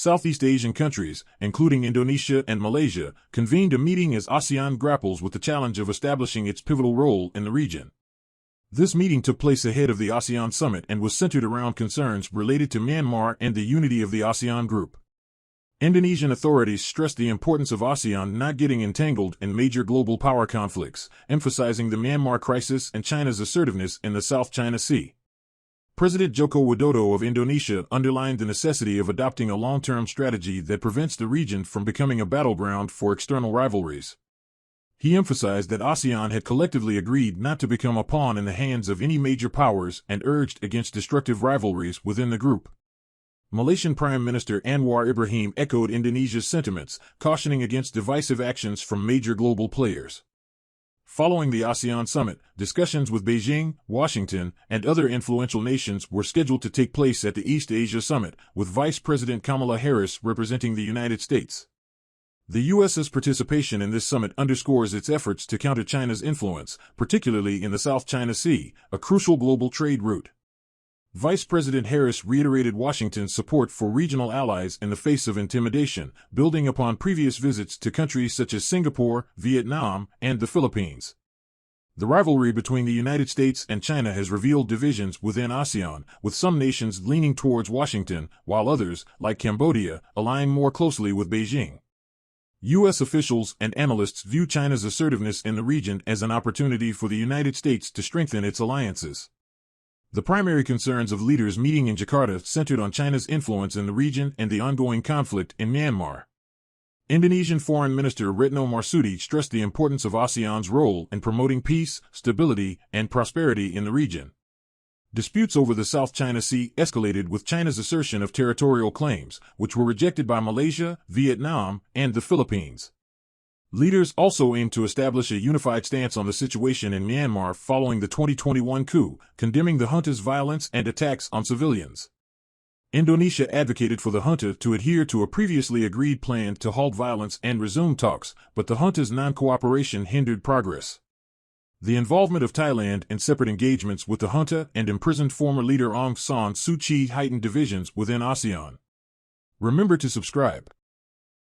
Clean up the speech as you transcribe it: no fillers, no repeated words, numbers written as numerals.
Southeast Asian countries, including Indonesia and Malaysia, convened a meeting as ASEAN grapples with the challenge of establishing its pivotal role in the region. This meeting took place ahead of the ASEAN Summit and was centered around concerns related to Myanmar and the unity of the ASEAN group. Indonesian authorities stressed the importance of ASEAN not getting entangled in major global power conflicts, emphasizing the Myanmar crisis and China's assertiveness in the South China Sea. President Joko Widodo of Indonesia underlined the necessity of adopting a long-term strategy that prevents the region from becoming a battleground for external rivalries. He emphasized that ASEAN had collectively agreed not to become a pawn in the hands of any major powers and urged against destructive rivalries within the group. Malaysian Prime Minister Anwar Ibrahim echoed Indonesia's sentiments, cautioning against divisive actions from major global players. Following the ASEAN Summit, discussions with Beijing, Washington, and other influential nations were scheduled to take place at the East Asia Summit, with Vice President Kamala Harris representing the United States. The U.S.'s participation in this summit underscores its efforts to counter China's influence, particularly in the South China Sea, a crucial global trade route. Vice President Harris reiterated Washington's support for regional allies in the face of intimidation, building upon previous visits to countries such as Singapore, Vietnam, and the Philippines. The rivalry between the United States and China has revealed divisions within ASEAN, with some nations leaning towards Washington, while others, like Cambodia, align more closely with Beijing. U.S. officials and analysts view China's assertiveness in the region as an opportunity for the United States to strengthen its alliances. The primary concerns of leaders meeting in Jakarta centered on China's influence in the region and the ongoing conflict in Myanmar. Indonesian Foreign Minister Retno Marsudi stressed the importance of ASEAN's role in promoting peace, stability, and prosperity in the region. Disputes over the South China Sea escalated with China's assertion of territorial claims, which were rejected by Malaysia, Vietnam, and the Philippines. Leaders also aimed to establish a unified stance on the situation in Myanmar following the 2021 coup, condemning the junta's violence and attacks on civilians. Indonesia advocated for the junta to adhere to a previously agreed plan to halt violence and resume talks, but the junta's non-cooperation hindered progress. The involvement of Thailand in separate engagements with the junta and imprisoned former leader Aung San Suu Kyi heightened divisions within ASEAN. Remember to subscribe.